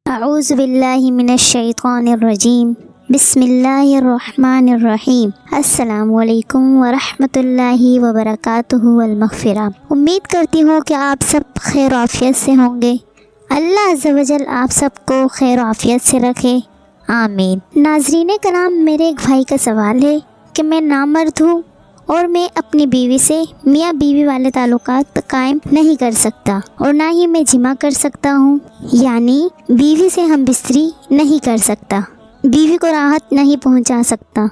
اعوذ باللہ من الشیطان الرجیم بسم اللہ الرحمن الرحیم السلام علیکم ورحمۃ اللہ وبرکاتہ والمغفرہ۔ امید کرتی ہوں کہ آپ سب خیر و عافیت سے ہوں گے۔ اللہ عز و جل آپ سب کو خیر و عافیت سے رکھے، آمین۔ ناظرین کرام، میرے ایک بھائی کا سوال ہے کہ میں نامرد ہوں اور میں اپنی بیوی سے میاں بیوی والے تعلقات قائم نہیں کر سکتا اور نہ ہی میں جمع کر سکتا ہوں، یعنی بیوی سے ہم بستری نہیں کر سکتا، بیوی کو راحت نہیں پہنچا سکتا،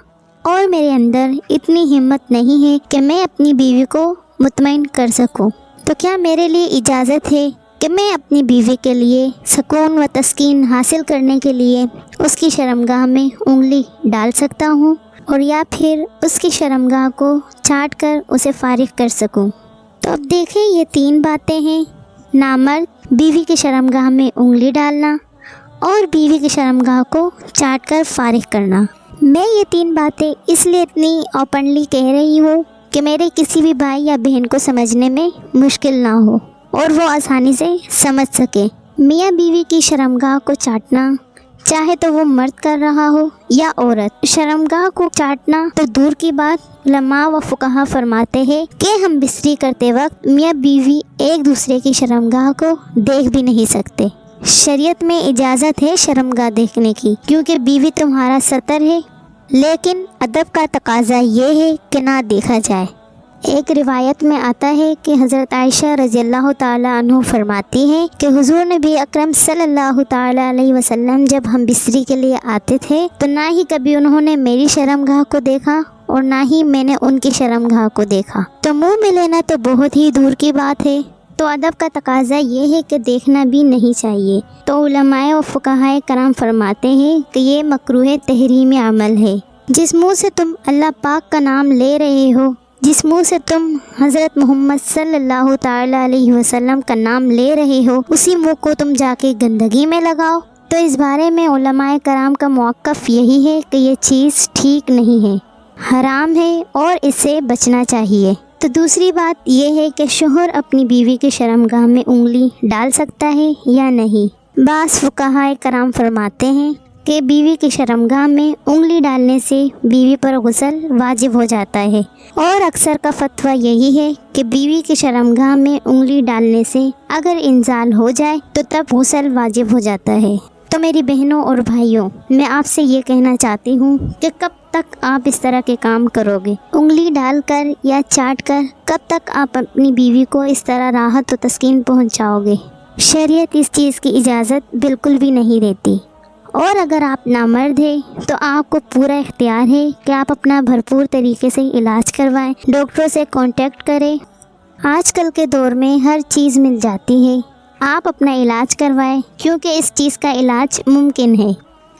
اور میرے اندر اتنی ہمت نہیں ہے کہ میں اپنی بیوی کو مطمئن کر سکوں، تو کیا میرے لیے اجازت ہے کہ میں اپنی بیوی کے لیے سکون و تسکین حاصل کرنے کے لیے اس کی شرمگاہ میں انگلی ڈال سکتا ہوں، اور یا پھر اس کی شرمگاہ کو چاٹ کر اسے فارغ کر سکوں؟ تو اب دیکھیں، یہ 3 باتیں ہیں: نامرد، بیوی کی شرمگاہ میں انگلی ڈالنا، اور بیوی کی شرمگاہ کو چاٹ کر فارغ کرنا۔ میں یہ 3 باتیں اس لیے اتنی اوپنلی کہہ رہی ہوں کہ میرے کسی بھی بھائی یا بہن کو سمجھنے میں مشکل نہ ہو اور وہ آسانی سے سمجھ سکے۔ میاں بیوی کی شرمگاہ کو چاٹنا، چاہے تو وہ مرد کر رہا ہو یا عورت، شرمگاہ کو چاٹنا تو دور کی بات، علماء و فقہا فرماتے ہیں کہ ہم بستری کرتے وقت میاں بیوی ایک دوسرے کی شرمگاہ کو دیکھ بھی نہیں سکتے۔ شریعت میں اجازت ہے شرمگاہ دیکھنے کی، کیونکہ بیوی تمہارا ستر ہے، لیکن ادب کا تقاضا یہ ہے کہ نہ دیکھا جائے۔ ایک روایت میں آتا ہے کہ حضرت عائشہ رضی اللہ تعالی عنہ فرماتی ہیں کہ حضور نبی اکرم صلی اللہ تعالی علیہ وسلم جب ہم بستری کے لیے آتے تھے تو نہ ہی کبھی انہوں نے میری شرمگاہ کو دیکھا اور نہ ہی میں نے ان کی شرمگاہ کو دیکھا، تو منہ میں لینا تو بہت ہی دور کی بات ہے۔ تو ادب کا تقاضا یہ ہے کہ دیکھنا بھی نہیں چاہیے۔ تو علماء و فقہاء کرام فرماتے ہیں کہ یہ مکروہ تحریم عمل ہے۔ جس منہ سے تم اللہ پاک کا نام لے رہے ہو، جس منہ سے تم حضرت محمد صلی اللہ تعالی علیہ وسلم کا نام لے رہے ہو، اسی منہ کو تم جا کے گندگی میں لگاؤ۔ تو اس بارے میں علماء کرام کا موقف یہی ہے کہ یہ چیز ٹھیک نہیں ہے، حرام ہے اور اس سے بچنا چاہیے۔ تو دوسری بات یہ ہے کہ شوہر اپنی بیوی کی شرمگاہ میں انگلی ڈال سکتا ہے یا نہیں۔ بعض فقہاء کرام فرماتے ہیں کہ بیوی کی شرمگاہ میں انگلی ڈالنے سے بیوی پر غسل واجب ہو جاتا ہے، اور اکثر کا فتویٰ یہی ہے کہ بیوی کی شرمگاہ میں انگلی ڈالنے سے اگر انزال ہو جائے تو تب غسل واجب ہو جاتا ہے۔ تو میری بہنوں اور بھائیوں، میں آپ سے یہ کہنا چاہتی ہوں کہ کب تک آپ اس طرح کے کام کرو گے؟ انگلی ڈال کر یا چاٹ کر کب تک آپ اپنی بیوی کو اس طرح راحت و تسکین پہنچاؤ گے؟ شریعت اس چیز کی اجازت بالکل بھی نہیں دیتی، اور اگر آپ نامرد ہیں تو آپ کو پورا اختیار ہے کہ آپ اپنا بھرپور طریقے سے علاج کروائیں، ڈاکٹروں سے کانٹیکٹ کریں۔ آج کل کے دور میں ہر چیز مل جاتی ہے، آپ اپنا علاج کروائیں، کیونکہ اس چیز کا علاج ممکن ہے۔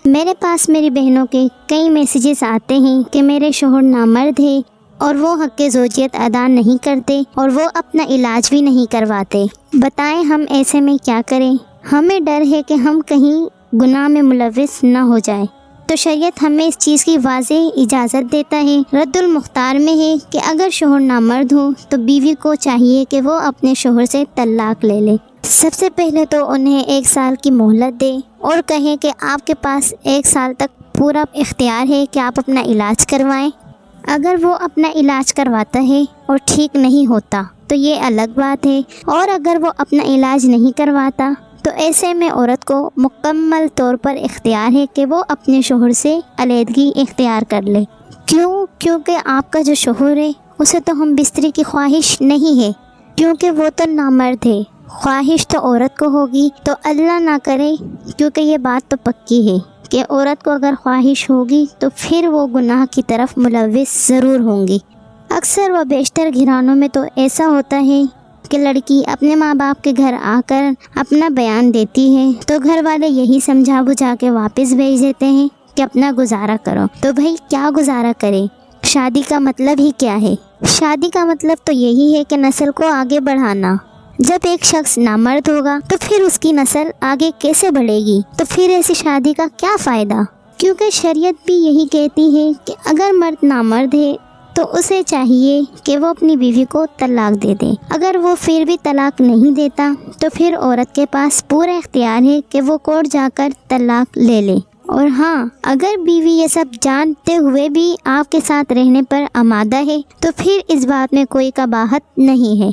میرے پاس میری بہنوں کے کئی میسیجز آتے ہیں کہ میرے شوہر نامرد ہے اور وہ حق زوجیت ادا نہیں کرتے اور وہ اپنا علاج بھی نہیں کرواتے، بتائیں ہم ایسے میں کیا کریں؟ ہمیں ڈر ہے کہ ہم کہیں گناہ میں ملوث نہ ہو جائے۔ تو شریعت ہمیں اس چیز کی واضح اجازت دیتا ہے۔ رد المختار میں ہے کہ اگر شوہر نامرد ہو تو بیوی کو چاہیے کہ وہ اپنے شوہر سے طلاق لے لے۔ سب سے پہلے تو انہیں 1 سال کی مہلت دے اور کہیں کہ آپ کے پاس 1 سال تک پورا اختیار ہے کہ آپ اپنا علاج کروائیں۔ اگر وہ اپنا علاج کرواتا ہے اور ٹھیک نہیں ہوتا تو یہ الگ بات ہے، اور اگر وہ اپنا علاج نہیں کرواتا تو ایسے میں عورت کو مکمل طور پر اختیار ہے کہ وہ اپنے شوہر سے علیحدگی اختیار کر لے۔ کیونکہ آپ کا جو شوہر ہے اسے تو ہم بستری کی خواہش نہیں ہے، کیونکہ وہ تو نامرد ہے۔ خواہش تو عورت کو ہوگی، تو اللہ نہ کرے، کیونکہ یہ بات تو پکی ہے کہ عورت کو اگر خواہش ہوگی تو پھر وہ گناہ کی طرف ملوث ضرور ہوں گی۔ اکثر و بیشتر گھرانوں میں تو ایسا ہوتا ہے کہ لڑکی اپنے ماں باپ کے گھر آ کر اپنا بیان دیتی ہے تو گھر والے یہی سمجھا بجھا کے واپس بھیج دیتے ہیں کہ اپنا گزارا کرو۔ تو بھائی کیا گزارا کرے؟ شادی کا مطلب ہی کیا ہے؟ شادی کا مطلب تو یہی ہے کہ نسل کو آگے بڑھانا۔ جب ایک شخص نامرد ہوگا تو پھر اس کی نسل آگے کیسے بڑھے گی؟ تو پھر ایسی شادی کا کیا فائدہ؟ کیونکہ شریعت بھی یہی کہتی ہے کہ اگر مرد نامرد ہے تو تو اسے چاہیے کہ وہ اپنی بیوی کو طلاق دے دے۔ اگر وہ پھر بھی طلاق نہیں دیتا تو پھر عورت کے پاس پورا اختیار ہے کہ وہ کورٹ جا کر طلاق لے لے۔ اور ہاں، اگر بیوی یہ سب جانتے ہوئے بھی آپ کے ساتھ رہنے پر آمادہ ہے تو پھر اس بات میں کوئی قباحت نہیں ہے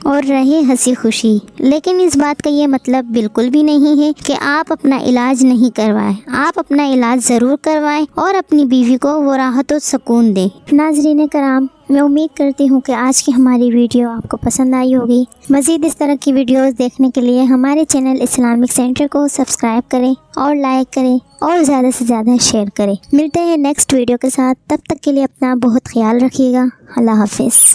اور رہے ہنسی خوشی۔ لیکن اس بات کا یہ مطلب بالکل بھی نہیں ہے کہ آپ اپنا علاج نہیں کروائیں۔ آپ اپنا علاج ضرور کروائیں اور اپنی بیوی کو وہ راحت و سکون دیں۔ ناظرین کرام، میں امید کرتی ہوں کہ آج کی ہماری ویڈیو آپ کو پسند آئی ہوگی۔ مزید اس طرح کی ویڈیوز دیکھنے کے لیے ہمارے چینل اسلامک سینٹر کو سبسکرائب کریں اور لائک کریں اور زیادہ سے زیادہ شیئر کریں۔ ملتے ہیں نیکسٹ ویڈیو کے ساتھ، تب تک کے لیے اپنا بہت خیال رکھیے گا۔ اللہ حافظ۔